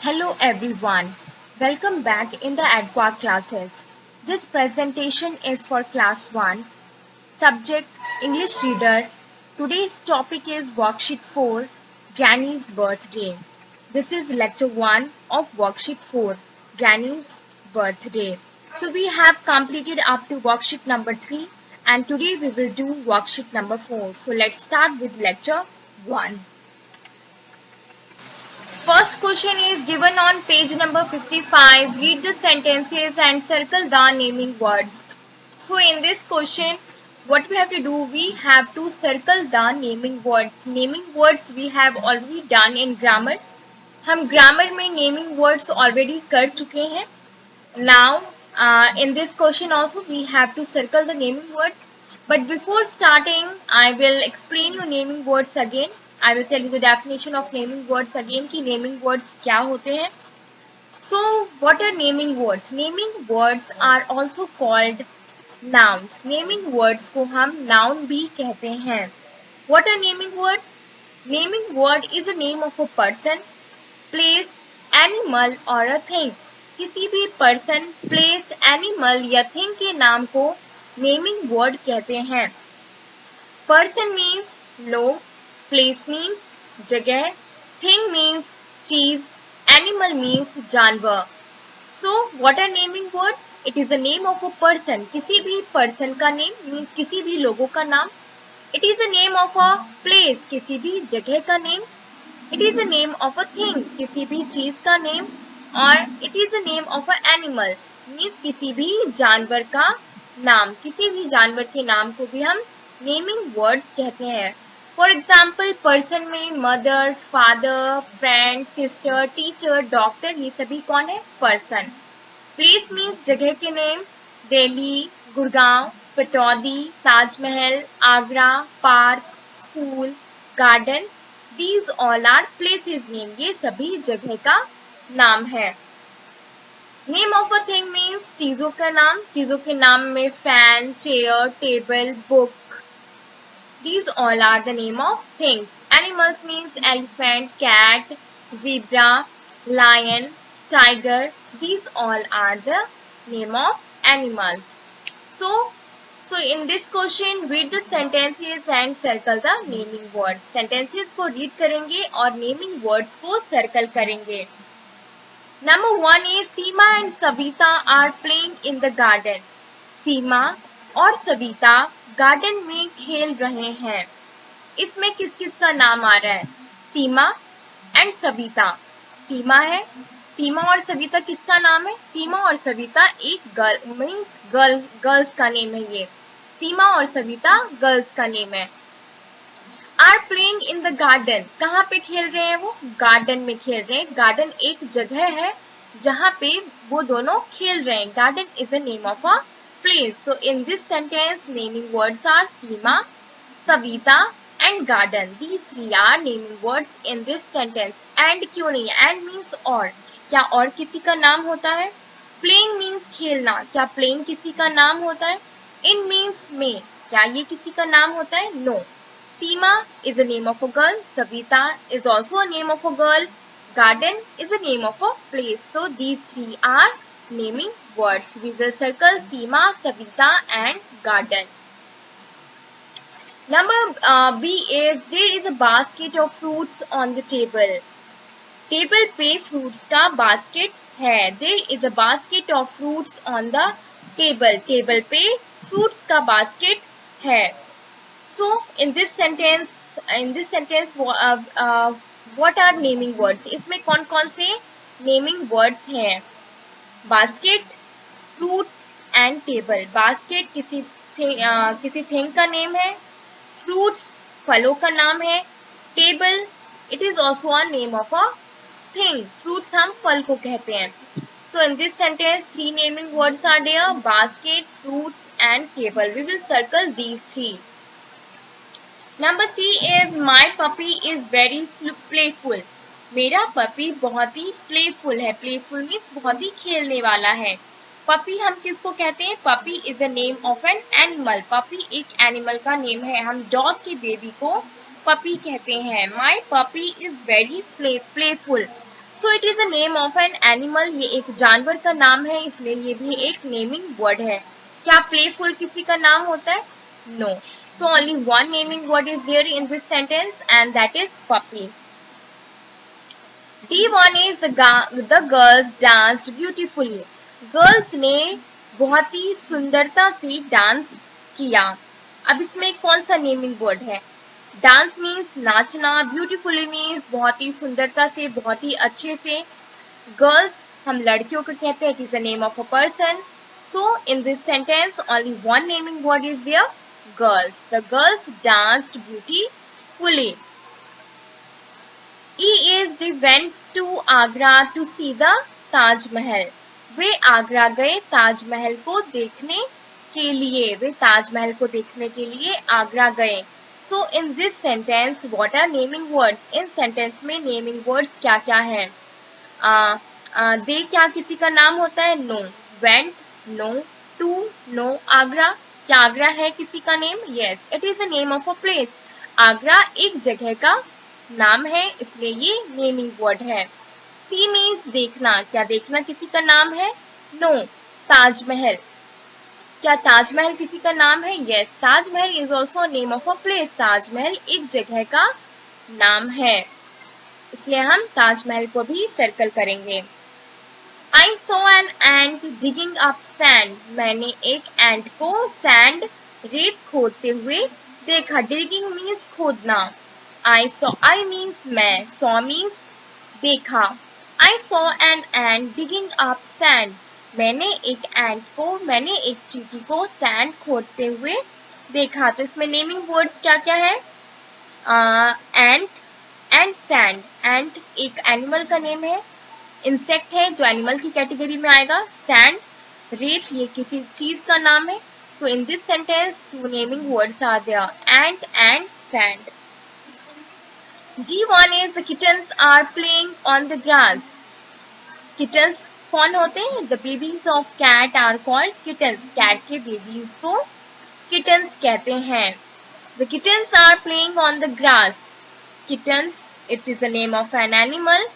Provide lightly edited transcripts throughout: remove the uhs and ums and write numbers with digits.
Hello everyone. Welcome back in the ADQUA classes. This presentation is for class 1. Subject English Reader. Today's topic is worksheet 4, Granny's birthday. This is lecture 1 of worksheet 4, Granny's birthday. So we have completed up to worksheet number 3 and today we will do worksheet number 4. So let's start with lecture 1. First question is given on page number 55. Read the sentences and circle the naming words. So in this question, what we have to do, we have to circle the naming words. Naming words we have already done in grammar. हम grammar में naming words already कर चुके हैं. Now in this question also we have to circle the naming words. But before starting, I will explain you naming words again. I will tell you the definition of naming words again कि naming words क्या होते हैं. So what are naming words? Naming words are also called nouns. Naming words को हम noun भी कहते हैं. What are naming words? Naming word is the name of a person, place, animal or a thing. किसी भी person, place, animal या thing के नाम को naming word कहते हैं. Person means लोग, place means जगह, thing means चीज, animal means जानवर. So what are naming words? It is the name of a person. किसी भी person का name means किसी भी लोगों का नाम. It is the name of a place. किसी भी जगह का name. It is the name of a thing. किसी भी चीज का name. और it is the name of an animal. means किसी भी जानवर का नाम. किसी भी जानवर के नाम को भी हम naming words कहते हैं. फॉर एग्जाम्पल पर्सन में mother, father, friend, sister, teacher, doctor, ये सभी कौन है? पर्सन. प्लेस मीन्स जगह के name, Delhi, Gurgaon, Pataudi, Taj Mahal, Agra, park, school, garden. These all are places name. ये सभी जगह का नाम है. Name of a thing means चीजों का नाम. चीजों के नाम में fan, chair, table, book. These all are the name of things. Animals means elephant, cat, zebra, lion, tiger. These all are the name of animals. So in this question, read the sentences and circle the naming words. Sentences को read करेंगे और naming words को circle करेंगे. Number 1 is Seema and Savita are playing in the garden. सीमा और Savita garden में खेल रहे हैं. इसमें किस किस का नाम आ रहा है? सीमा एंड सविता. सीमा है. सीमा और सविता किसका नाम है? सीमा और सविता एक गर्ल मीन्स गर्ल्स का नेम है. ये सीमा और सविता गर्ल्स का नेम है. Are playing in the garden. कहाँ पे खेल रहे हैं वो? गार्डन में खेल रहे हैं. गार्डन एक जगह है जहाँ पे वो दोनों खेल रहे हैं. Garden is the name of a place. So in this sentence, naming words are Seema, Savita and garden. These three are naming words in this sentence. And क्यों नहीं? And means और. क्या और किसी का नाम होता है? Playing means खेलना. क्या playing किसी का नाम होता है? In means में. क्या ये किसी का नाम होता है? No. Seema is the name of a girl. Savita is also a name of a girl. Garden is the name of a place. So these three are naming words. We will circle Seema, Savita and garden. Number B is there is a basket of fruits on the table. Table पे fruits का basket है. There is a basket of fruits on the table. Table पे fruits का basket है. So in this sentence what are naming words? इसमें कौन कौन से naming words हैं? Basket, fruit and table. Basket किसी थिंग का नेम है. फ्रूट्स फलों का नाम है. Table it is also a name of a thing. Fruits हम फल को कहते हैं. So in this sentence 3 naming words are there. Basket, fruits and table. We will circle these 3. Number C is my puppy is very playful. मेरा puppy बहुत ही playful है. Playful means बहुत ही खेलने वाला है. पपी हम किसको कहते हैं? Puppy is the name of an animal. Puppy एक एनिमल का नेम है. हम डॉग के बेबी को पपी कहते हैं. My puppy is very playful. So it is the name of an animal, ये एक जानवर का नाम है, इसलिए ये भी एक नेमिंग वर्ड है। क्या प्लेफुल किसी का नाम होता है? No. So only one naming word is there in this sentence and that is puppy. D1 is the girls danced beautifully. Girls ने बहुत ही सुंदरता से डांस किया। अब इसमें कौन सा नेमिंग वर्ड है? डांस मीन्स नाचना, ब्यूटीफुली मीन्स बहुत ही सुंदरता से, बहुत ही अच्छे से। गर्ल्स हम लड़कियों को कहते हैं, it is the name of a person. So in this sentence only one naming word is there, girls. The girls danced beautifully. they went to Agra to see the Taj Mahal. वे आगरा गए ताजमहल को देखने के लिए, वे ताजमहल को देखने के लिए आगरा गए। So in this sentence what are naming words? In sentence में नेमिंग वर्ड्स क्या क्या है? दे क्या किसी का नाम होता है? No. Went no. To no. Agra क्या आगरा है किसी का name? Yes, it is the name of a place. Agra एक जगह का नाम है, इसलिए ये नेमिंग वर्ड है। सी मीन्स देखना, क्या देखना किसी का नाम है? नो। ताजमहल क्या ताजमहल किसी का नाम है? Yes, Taj Mahal is also name of a place. Taj Mahal एक जगह का नाम है, इसलिए हम ताजमहल को भी सर्कल करेंगे। I saw an ant digging up sand. मैंने एक एंट को सैंड रेत खोदते हुए देखा। डिगिंग मीन्स खोदना। I means मैं, saw means देखा। I saw an ant digging up sand. मैंने एक चींटी को सैंड खोदते हुए देखा। तो इसमें नेमिंग वर्ड्स क्या क्या है? एंट एंड सैंड। एंट एक एनिमल का नेम है, इंसेक्ट है जो एनिमल की कैटेगरी में आएगा। सैंड रेत ये किसी चीज का नाम है। So in this sentence two naming words are there, ant and sand. G1 is the kittens are playing on the grass. Kittens कौन होते हैं? The babies of cat are called kittens. Cat के babies को kittens कहते हैं। The kittens are playing on the grass. Kittens, it is the name of an animal.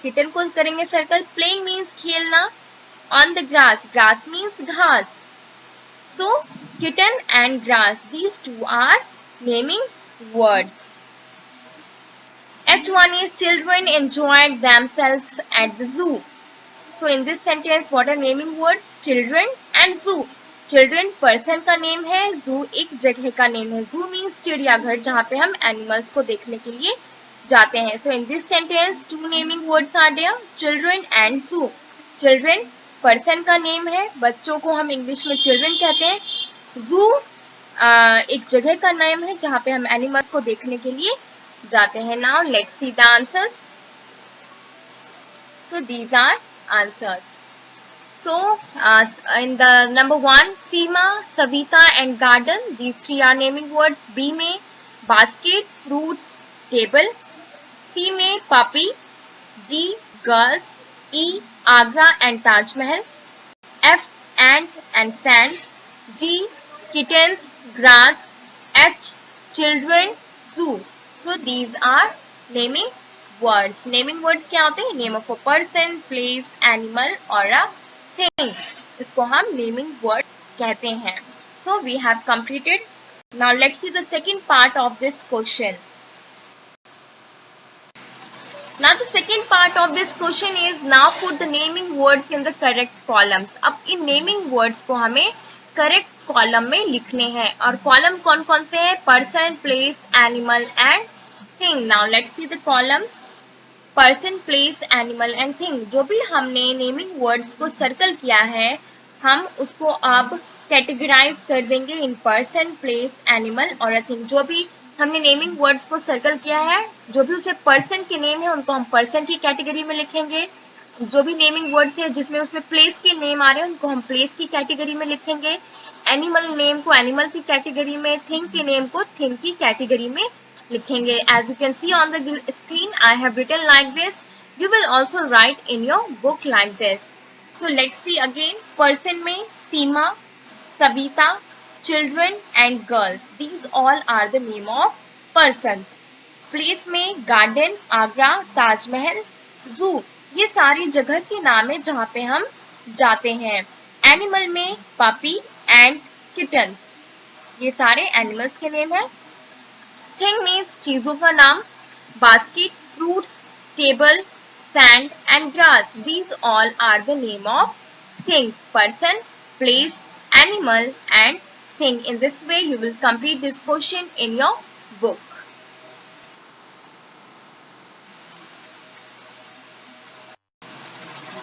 Kitten को करेंगे circle. Playing means खेलना. On the grass. Grass means घास. So kitten and grass, these two are naming words. H1 is children enjoyed themselves at the zoo. So in this sentence what are naming words? Children and zoo. Children person का name है, zoo एक जगह का name है। Zoo means चिड़ियाघर जहाँ पे हम एनिमल्स को देखने के लिए जाते हैं। So in this sentence two naming words are there, children and zoo. Children person का नेम है, बच्चों को हम इंग्लिश में children कहते हैं। Zoo एक जगह का नेम है जहाँ पे हम एनिमल्स को देखने के लिए जाते हैं। Now let's see the answers. So these are answers. So in the number 1, Seema, Savita and garden, these three are naming words. B में basket, fruits, table. C में puppy. D girls. E Agra and Taj Mahal. F ant and sand. G kittens, grass. H children, zoo. So these are naming words. Naming words क्या होते हैं? Name of a person, place, animal or a thing. इसको हम naming word कहते हैं. So we have completed. Now let's see the second part of this question. Now the second part of this question is now put the naming words in the correct columns. अब इन naming words को हमें correct column में लिखने हैं और column कौन कौन से हैं? Person, place, animal and thing. Now let's see the columns. Person, place, animal and thing. जो भी हमने नेमिंग वर्ड्स को सर्कल किया है हम उसको अब कैटेगराइज कर देंगे इन पर्सन, प्लेस, एनिमल और थिंग। जो भी हमने नेमिंग वर्ड्स को सर्कल किया है, जो भी उसमें पर्सन के नेम है उनको हम पर्सन की कैटेगरी में लिखेंगे। जो भी नेमिंग वर्ड्स है जिसमें उसमें प्लेस के नेम आ रहे हैं उनको हम प्लेस की कैटेगरी में लिखेंगे। एनिमल नेम को एनिमल की कैटेगरी में, थिंग के नेम को थिंग की कैटेगरी में लिखेंगे। As you can see on the screen, I have written like this. You will also write in your book like this. So let's see again. Person में Seema, Savita, children and girls. These all are the name of persons. Place में garden, Agra, Taj Mahal, zoo. ये सारी जगह के नाम है जहाँ पे हम जाते हैं। एनिमल में पपी एंड किटन, ये सारे एनिमल्स के नेम है। थिंग मीन्स चीजों का नाम, basket, fruits, table, sand and grass. These all are the name of things. Person, place, animal and thing. In this way you will complete this question in your book.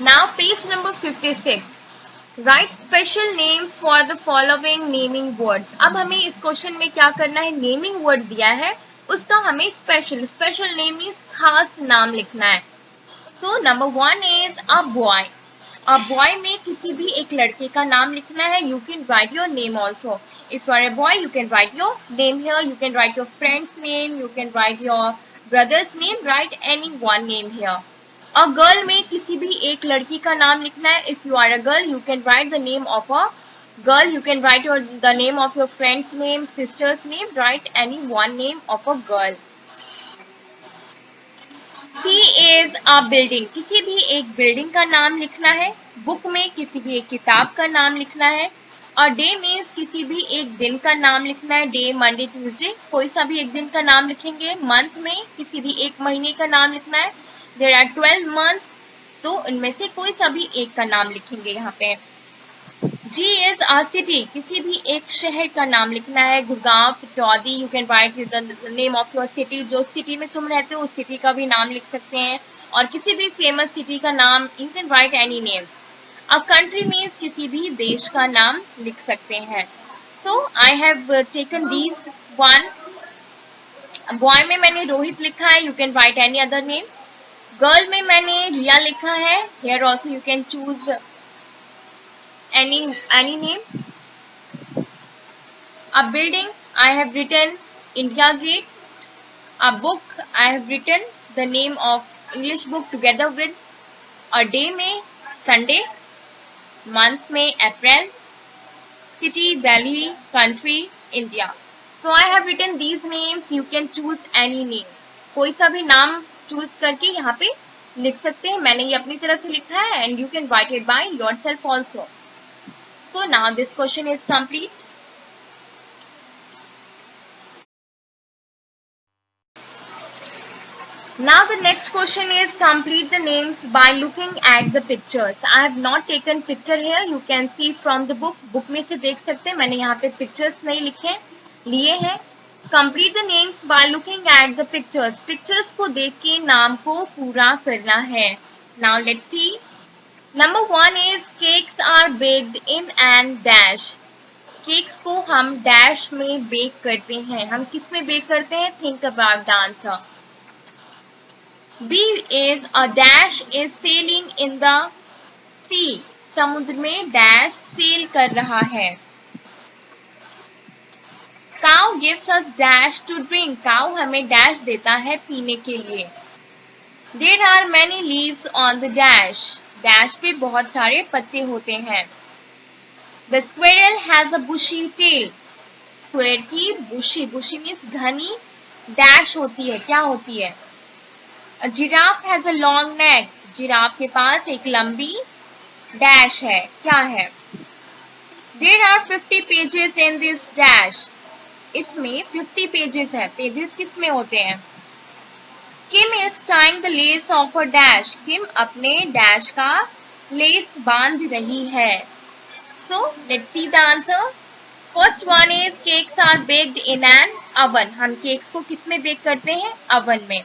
Now page number 56. Write special names for the following naming words. अब हमें इस question में क्या करना है, naming word दिया है उसका हमें स्पेशल नेम मीन्स खास नाम लिखना है। So number 1 is a boy. A boy में किसी भी एक लड़के का नाम लिखना है। You can write your name also. If you are a boy, you can write your name here. You can write your friend's name. You can write your brother's name. Write any one name here. A girl में किसी भी एक लड़की का नाम लिखना है। If you are a girl, you can write the name of a girl. You can write the name of your friend's name, sister's name. Write any one name of a girl. C is a building. किसी भी एक building का नाम लिखना है। Book में किसी भी एक किताब का नाम लिखना है। और डे मीन्स किसी भी एक दिन का नाम लिखना है। डे, मंडे, ट्यूसडे, कोई सा भी एक दिन का नाम लिखेंगे। मंथ में किसी भी एक महीने का नाम लिखना है। देयर आर 12 मंथ्स, तो उनमें से कोई सा भी एक का नाम लिखेंगे यहाँ पे। G is a city. किसी भी एक शहर का नाम लिखना है। Gurgaon, Pataudi, you can write the name of your city. जो सिटी में तुम रहते हो उस सिटी का भी नाम लिख सकते हैं। और किसी भी फेमस सिटी का नाम, you can write any name. A country means किसी भी देश का नाम लिख सकते हैं। So I have taken these one. Boy में मैंने रोहित लिखा है, you can write any other name. Girl में मैंने रिया लिखा है, here also you can choose any name. A building, I have written India Gate. A book, I have written the name of English book together with. A day में Sunday, month में April, city Delhi, country India. So I have written these names. You can choose any name. कोई सा भी नाम choose करके यहाँ पे लिख सकते हैं। मैंने ये अपनी तरफ से लिखा है and you can write it by yourself also. So now this question is complete. Now the next question is complete the names by looking at the pictures. I have not taken picture here. You can see from the book. Book में से देख सकते हैं, मैंने यहाँ पे pictures नहीं लिखे लिए हैं। Complete the names by looking at the pictures. Pictures को देख के नाम को पूरा करना है। Now let's see. Number 1 is cakes are baked in and dash. Cakes को हम dash में bake करते हैं। हम किस में bake करते हैं? Think about the answer. B is a dash is sailing in the sea. समुद्र में dash sail कर रहा है। Cow gives us dash to drink. Cow हमें dash देता है पीने के लिए। There are many leaves on the dash. Dash पे बहुत सारे पत्ते होते हैं। The squirrel has a bushy tail. Square की बुशी मीन्स घनी डैश होती है, क्या होती है? A giraffe has a long neck. Giraffe के पास एक लंबी डैश है, क्या है? There are 50 pages in this dash. इसमें 50 पेजेस है। पेजेस किस में होते हैं? Kim is tying the lace of her dash. Kim अपने डैश का लेस बांध रही है। So let's see the answer. First one is cakes are baked in an oven. हम केक्स को किस में बेक करते हैं? अवन में।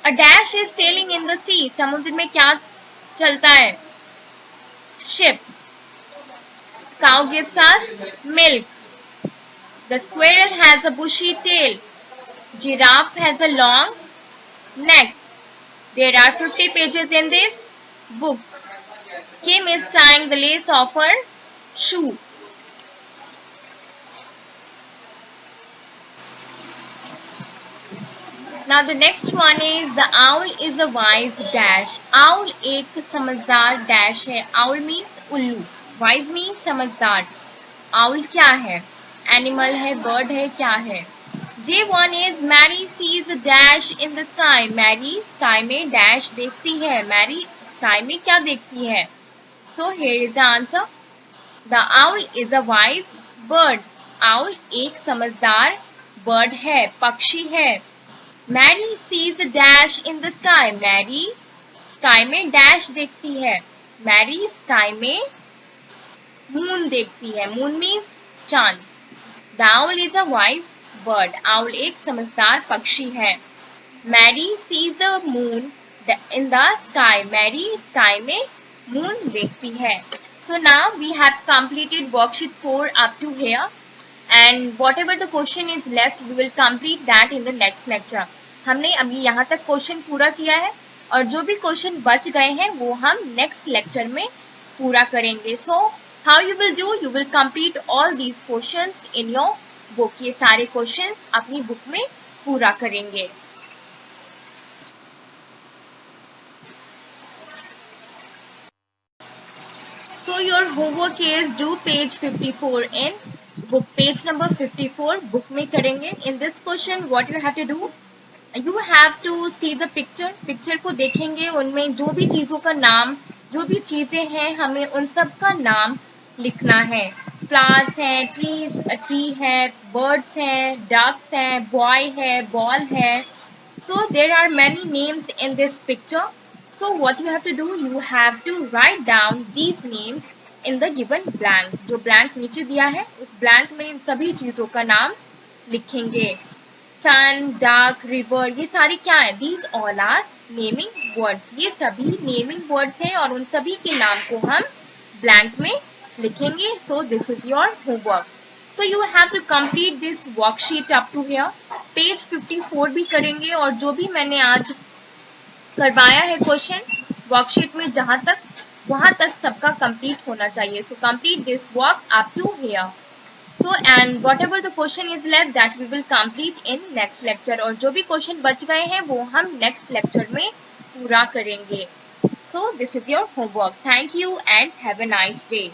A dash is sailing in the sea. समुद्र में क्या चलता है? Ship. Cow gives us milk. The squirrel has a bushy tail. Giraffe has a long neck. There are 50 pages in this book. Kim is tying the lace of her shoe. Now the next one is the owl is a wise dash. Owl एक समझदार dash है. Owl means उल्लू. Wise means समझदार. Owl क्या है? Animal है, bird है, क्या है? J1 is Mary sees a dash in the sky. Mary sky में dash देखती है. Mary स्काई में क्या देखती है? So here is the answer, the owl is a wise bird. Owl एक समझदार बर्ड है, पक्षी है। Mary sees dash in the sky. Mary sky में डैश देखती है। मैरी स्काई में मून देखती है। मून मीन्स चांद। The owl is a wise bird. Owl एक समझदार पक्षी है। Mary sees the moon in the sky. Mary sky में मून देखती है। So now we have completed worksheet 4 up to here, and whatever the question is left we will complete that in the next lecture. हमने अभी यहाँ तक question पूरा किया है और जो भी क्वेश्चन बच गए हैं वो हम नेक्स्ट लेक्चर में पूरा करेंगे. So how you will do? You will complete all these questions in your book. ये सारे क्वेश्चन अपनी बुक में पूरा करेंगे. So your homework is do page 54 in book. Page number 54 book में करेंगे. In this question what you have to do? You have to see the picture. Picture को देखेंगे, उनमें जो भी चीज़ों का नाम, जो भी चीज़ें हैं हमें उन सब का नाम लिखना है. Flowers हैं, trees, tree है, birds हैं, ducks हैं, boy है, ball है. So there are many names in this picture. So what you have to do? You have to write down these names in the given blank. जो blank नीचे दिया है उस blank में इन सभी चीजों का नाम लिखेंगे. Sun, duck, river, ये सारी क्या है? These all are naming words. ये सभी naming words हैं और उन सभी के नाम को हम blank में लिखेंगे. So this is your homework. So you have to complete this worksheet up to here. Page 54 भी करेंगे और जो भी मैंने आज करवाया है क्वेश्चन वर्कशीट में जहां तक वहां तक सबका कंप्लीट होना चाहिए. So complete this work up to here. So and whatever the question is left that we will complete in next lecture. और जो भी क्वेश्चन बच गए हैं वो हम नेक्स्ट लेक्चर में पूरा करेंगे. So this is your homework. Thank you and have a nice day.